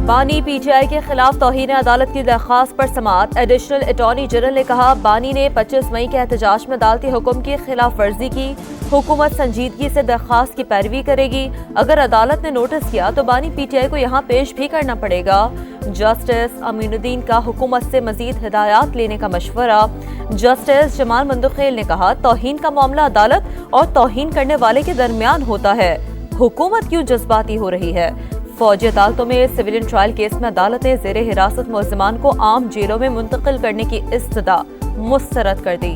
बानी पीटीआई के खिलाफ तौहीन अदालत की दरख्वास्त पर समाअत। एडिशनल अटॉर्नी जनरल ने कहा, बानी ने 25 मई के एहतजाज में अदालती हुक्म की खिलाफ वर्जी की। हुकूमत संजीदगी से दरख्वास्त की पैरवी करेगी। अगर अदालत ने नोटिस किया तो बानी पीटीआई को यहाँ पेश भी करना पड़ेगा। जस्टिस अमीनुद्दीन का हुकूमत से मजीद हिदायत लेने का मशवरा। जस्टिस जमाल मंदुखेल ने कहा, तौहीन का मामला अदालत और तौहीन करने वाले के दरमियान होता है। हुकूमत क्यों जज्बाती हो रही है? फौजी अदालतों में सिविलियन ट्रायल केस में अदालत ने ज़ेरे हिरासत मुलज़िमान को आम जेलों में मुंतकिल करने की इस्तदा मुस्तरद कर दी।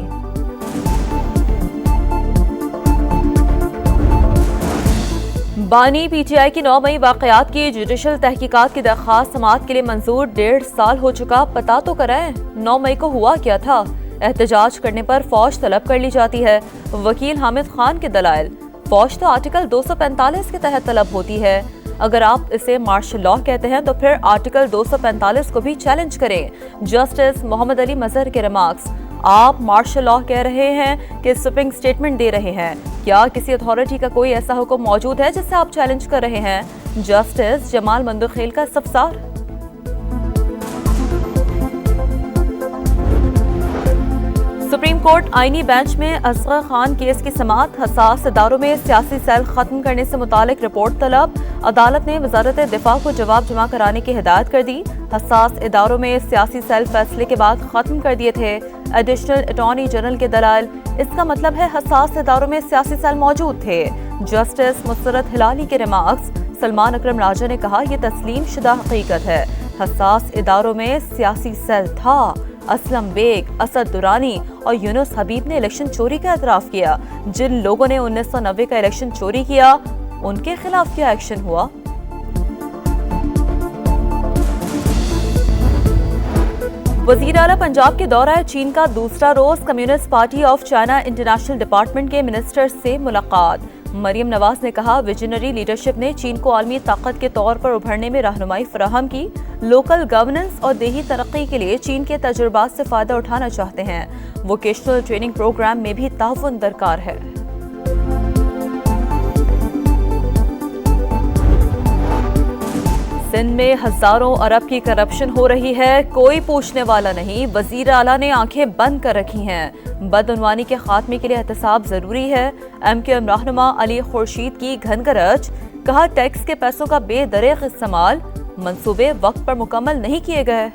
बानी पीटीआई की 9 मई वाक़यात की जुडिशल तहकीकात की दरख्वास्त समाअत के लिए मंजूर। 1.5 साल हो चुका, पता तो कराएं 9 मई को हुआ क्या था। एहतजाज करने पर फौज तलब कर ली जाती है। वकील हामिद खान के दलाइल, फौज तो आर्टिकल 245 के तहत तलब होती है। अगर आप इसे मार्शल लॉ कहते हैं तो फिर आर्टिकल 245 को भी चैलेंज करें। जस्टिस मोहम्मद अली मजहर के रिमार्क्स, आप मार्शल लॉ कह रहे हैं कि स्वीपिंग स्टेटमेंट दे रहे हैं। क्या किसी अथॉरिटी का कोई ऐसा हुक्म मौजूद है जिसे आप चैलेंज कर रहे हैं? जस्टिस जमाल मंदुखेल का इस्तफसार। सुप्रीम कोर्ट आईनी बेंच में असगर खान केस की समाअत। हसास इदारों में सियासी सेल खत्म करने से मुतालिक रिपोर्ट तलब। अदालत ने वजारत दिफा को जवाब जमा कराने की हिदायत कर दी। हसास इदारों में सियासी सेल फैसले के बाद खत्म कर दिए थे। एडिशनल अटॉर्नी जनरल के दलाइल, इसका मतलब है हसास इदारों में सियासी सेल मौजूद थे। जस्टिस मुसरत हिलाली के रिमार्क्स, सलमान अकरम राजा ने कहा, यह तस्लीम शुदा हकीकत है, हसास इदारों में सियासी सेल था। असलम बेग, असद दुरानी और यूनुस हबीब ने इलेक्शन चोरी का एतराफ किया। जिन लोगों ने 1990 का इलेक्शन चोरी किया, उनके खिलाफ क्या एक्शन हुआ? वजीर आला पंजाब के दौरा चीन का दूसरा रोज। Communist party of China international department के मिनिस्टर से मुलाकात। मरियम नवाज ने कहा, विजनरी लीडरशिप ने चीन को आलमी ताकत के तौर पर उभरने में रहनुमाई फराहम की। लोकल गवर्नेंस और देही तरक्की के लिए चीन के तजुर्बात से फायदा उठाना चाहते हैं। वोकेशनल ट्रेनिंग प्रोग्राम में भी ताउन दरकार है। सिंध में हजारों अरब की करप्शन हो रही है, कोई पूछने वाला नहीं। वजीर आला ने आंखें बंद कर रखी हैं। बदउनवानी के खात्मे के लिए एहतसाब जरूरी है। MQM रहनुमा अली खुर्शीद की घनगरज, कहा, टैक्स के पैसों का बेदरेग इस्तेमाल, मंसूबे वक्त पर मुकम्मल नहीं किए गए।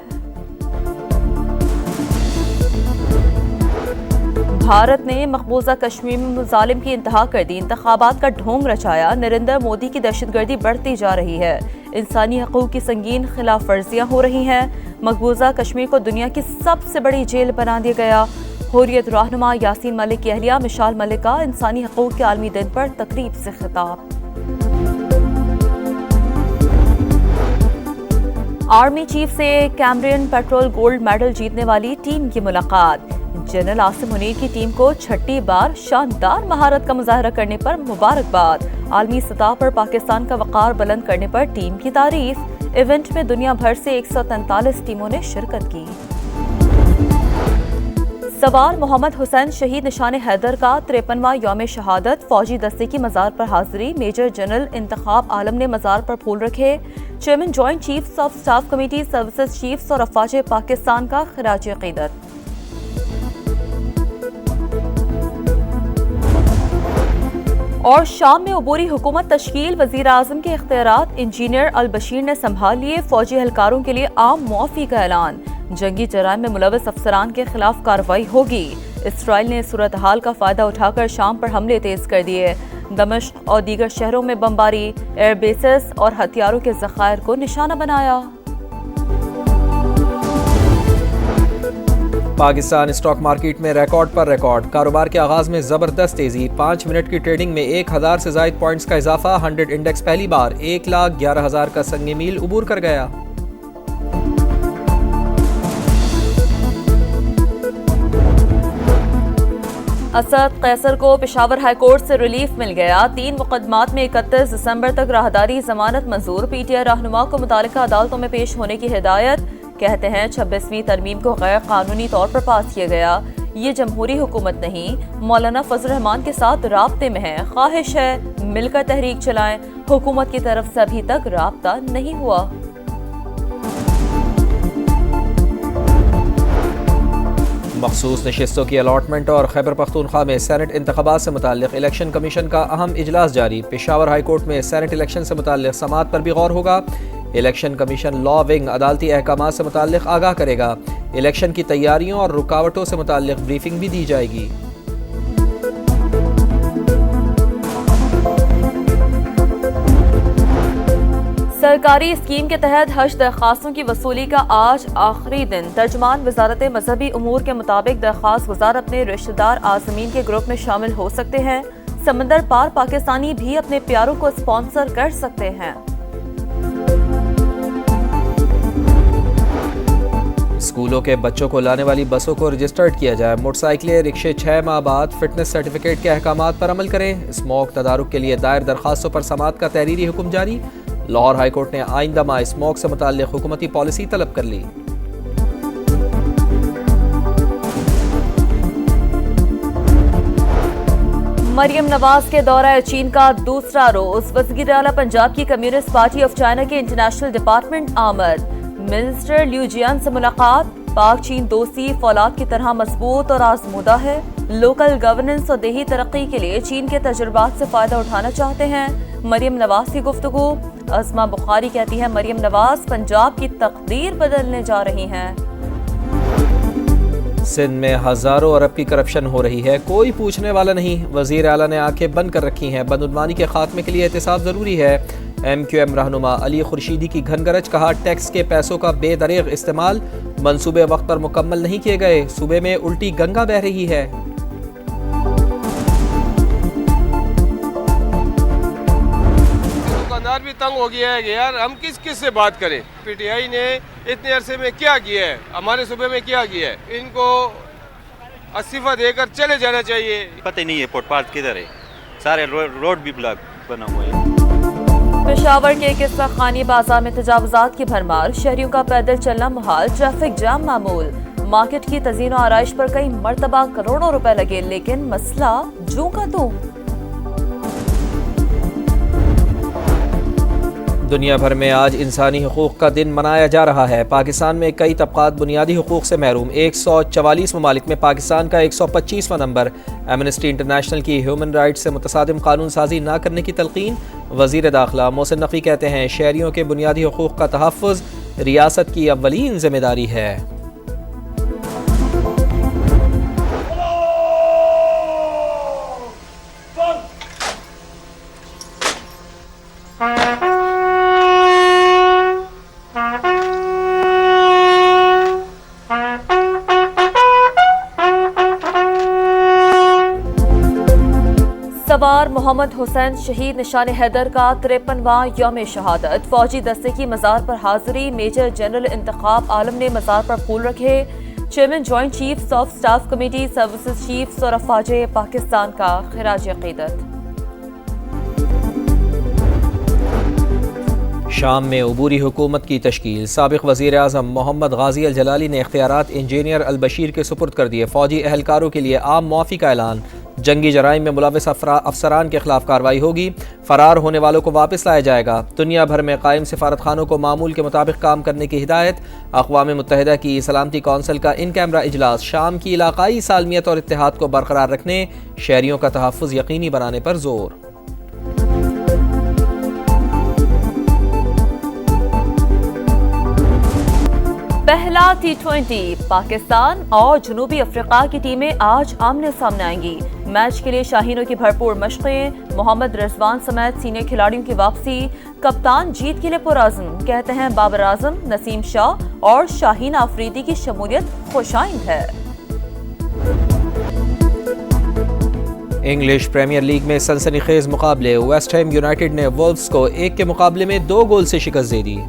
भारत ने मकबूजा कश्मीर में मुजालिम की इंतहा कर दी। इंतखाबात का ढोंग रचाया। नरेंद्र मोदी की दहशतगर्दी बढ़ती जा रही है। इंसानी हकूक की संगीन खिलाफ वर्जियां हो रही हैं। मकबूजा कश्मीर को दुनिया की सबसे बड़ी जेल बना दिया गया। हुर्रियत रहनुमा यासीन मलिक की अहलिया मिशाल मलिक का इंसानी हकूक के आलमी दिन पर तकरीब से खिताब। आर्मी चीफ से कैमरियन पेट्रोल गोल्ड मेडल जीतने वाली टीम की मुलाकात। जनरल आसिम मुनीर की टीम को छठी बार शानदार महारत का मुजाहरा करने पर मुबारकबाद। आलमी सतह पर पाकिस्तान का वक़ार बुलंद करने पर टीम की तारीफ। इवेंट में दुनिया भर से 143 टीमों ने शिरकत की। सवार मोहम्मद हुसैन शहीद निशान हैदर का 53वां यौम शहादत। फौजी दस्ते की मज़ार पर हाजिरी। मेजर जनरल इंतखाब आलम ने मज़ार पर फूल रखे। Chairman joint chiefs of staff committee services chiefs और अफवाज पाकिस्तान का खिराज अकीदत। और शाम में अबूरी हुकूमत तश्कील। वजीर आजम के इख्तियारात इंजीनियर अल बशीर ने संभाल लिए। फौजी एहलकारों के लिए आम मुआफ़ी का ऐलान। जंगी जराइम में मुलव्वस अफसरान के खिलाफ कार्रवाई होगी। इसराइल ने सूरत हाल का फायदा उठाकर शाम पर हमले तेज कर दिए। दमिश्क और दीगर शहरों में बमबारी, एयरबेसेस और हथियारों के ज़खायर को निशाना बनाया। पाकिस्तान स्टॉक मार्केट में रिकॉर्ड पर रिकॉर्ड। कारोबार के आगाज में जबरदस्त तेजी। 5 मिनट की ट्रेडिंग में 1000 से ज़ायद पॉइंट्स का इजाफा। 100 इंडेक्स पहली बार 1,11,000 का संग मील उबूर कर गया। असद कैसर को पेशावर हाईकोर्ट से रिलीफ मिल गया। 3 मुकदमात में 31 दिसंबर तक राहदारी जमानत मंजूर। पीटीआई रहनुमा को मुतालिका अदालतों में पेश होने की हिदायत। कहते हैं 26वीं तरमीम को गैर कानूनी तौर पर पास किया गया। ये जमहूरी हुकूमत नहीं, मौलाना फजल रहमान के साथ राब्ते में है। ख्वाहिश है मिलकर तहरीक चलाएं। हुकूमत की तरफ से अभी तक राब्ता नहीं हुआ। मखसूस नशिस्तों की अलॉटमेंट और खैबर पख्तूनख्वा में सेनेट इंतखाबात से मुताल्लिक इलेक्शन कमीशन का अहम इजलास जारी। पेशावर हाई कोर्ट में सेनेट इलेक्शन से मुताल्लिक समाअत पर भी गौर होगा। इलेक्शन कमीशन लॉ विंग अदालती अहकामात से मुताल्लिक आगाह करेगा। इलेक्शन की तैयारियों और रुकावटों से मुताल्लिक ब्रीफिंग भी दी जाएगी। सरकारी स्कीम के तहत हज दरख्वास्तों की वसूली का आज आखिरी दिन। तर्जुमान वजारत मजहबी उमूर के मुताबिक दरख्वास्त गुजार अपने रिश्तेदार आज़मीन के ग्रुप में शामिल हो सकते हैं। समंदर पार पाकिस्तानी भी अपने प्यारों को स्पॉन्सर कर सकते हैं। स्कूलों के बच्चों को लाने वाली बसों को रजिस्टर्ड किया जाए। मोटरसाइकिलें रिक्शे 6 माह बाद फिटनेस सर्टिफिकेट के अहकामात पर अमल करें। स्मोक तदारुक के लिए दायर दरखास्तों पर समाअत का तहरीरी हुक्म जारी। लाहौर हाई कोर्ट ने आइंदा माह स्मोक से मुताल्लिक हुकूमती पॉलिसी तलब कर ली। मरियम नवाज के दौरा चीन का दूसरा रोज। वज़ीर आला पंजाब की कम्युनिस्ट पार्टी ऑफ चाइना के इंटरनेशनल डिपार्टमेंट आमद। मिनिस्टर लियू जियान से मुलाकात। पाक चीन दोस्ती फौलाद की तरह मजबूत और आजमूदा है। लोकल गवर्नेंस और देही तरक्की के लिए चीन के तजुर्बात से फायदा उठाना चाहते हैं। मरियम नवाज की गुफ्तगू। अज़मा बुखारी कहती है मरियम नवाज पंजाब की तकदीर बदलने जा रही हैं। सिंध में हजारों अरब की करप्शन हो रही है, कोई पूछने वाला नहीं। वजीर आला ने आंखें बंद कर रखी हैं। बदउनवानी के खात्मे के लिए एहतिसाब जरूरी है। MQM रहनुमा अली खुर्शीदी की घनगरज। कहा टैक्स के पैसों का बेदरीग इस्तेमाल। मंसूबे वक्त पर मुकम्मल नहीं किए गए। सूबे में उल्टी गंगा बह रही है। दुकानदार भी तंग हो गया है कि यार हम किस से बात करें। PTI ने इतने अरसे में क्या किया है, हमारे सूबे में क्या किया है, इनको इस्तीफा देकर चले जाना चाहिए। पता ही नहीं है फुटपाथ किधर है, सारे रोड भी ब्लॉक बना हुआ है। पेशावर के किस्सा खानी बाजार में तजावुजात की भरमार। शहरियों का पैदल चलना मुहाल। ट्रैफिक जाम मामूल। मार्केट की तज़ीन और आराइश पर कई मरतबा करोड़ों रुपए लगे, लेकिन मसला जूं का तूं। दुनिया भर में आज इंसानी हुकूक का दिन मनाया जा रहा है। पाकिस्तान में कई तबकात बुनियादी हुकूक से महरूम। 144 ममालिक में पाकिस्तान का 125वां नंबर। एमनेस्टी इंटरनेशनल की ह्यूमन राइट्स से मुतसादिम कानून साजी न करने की तलकीन। वज़ीर दाखिला मोहसिन नकवी कहते हैं शहरियों के बुनियादी हुकूक का तहफ़्फ़ुज़ रियासत की अव्वलीन जिम्मेदारी है। सवार मोहम्मद हुसैन शहीद निशान हैदर का 53वां यौम शहादत। फौजी दस्ते की मज़ार पर हाजिरी। मेजर जनरल इंतखाब आलम ने मज़ार पर फूल रखे। Chairman joint chiefs of staff committee services chiefs और अफवाजे पाकिस्तान का खिराज अकीदत। शाम में अबूरी हुकूमत की तश्कील। साबिक वज़ीर आज़म मोहम्मद गाजी अल जलाली ने इख्तियारात इंजीनियर अल बशीर के सुपुर्द कर दिए। फौजी एहलकारों के लिए आम मुआफ़ी का ऐलान। जंगी जराइम में मुलविस अफसरान के खिलाफ कार्रवाई होगी। फरार होने वालों को वापस लाया जाएगा। दुनिया भर में कायम सिफारत खानों को मामूल के मुताबिक काम करने की हिदायत। अक़वाम मुत्तहिदा की सलामती कौंसिल का इन कैमरा इजलास। शाम की इलाकाई सालमियत और इत्तेहाद को बरकरार रखने, शहरियों का तहफ़्फ़ुज़ यकीनी बनाने पर जोर। पहला T20 पाकिस्तान और जनूबी अफ्रीका की टीमें आज आमने सामने आएंगी। मैच के लिए शाहीनों की भरपूर मशक़ें। मोहम्मद रिजवान समेत सीनियर खिलाड़ियों की वापसी। कप्तान जीत के लिए पुरअज़्म, कहते हैं बाबर आजम, नसीम शाह और शाहीन आफरीदी की शमूलियत खुशाइंद है। इंग्लिश प्रीमियर लीग में सनसनीखेज मुकाबले। वेस्ट हैम यूनाइटेड ने वुल्व्स को 1 के मुकाबले में 2 गोल से शिकस्त दे दी।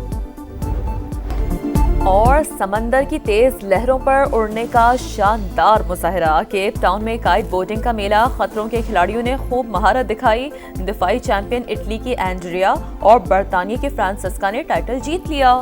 और समंदर की तेज लहरों पर उड़ने का शानदार मुजाहरा। केप टाउन में काइट बोटिंग का मेला। खतरों के खिलाड़ियों ने खूब महारत दिखाई। दिफाई चैंपियन इटली की एंड्रिया और बरतानिया के फ्रांसिस्का ने टाइटल जीत लिया।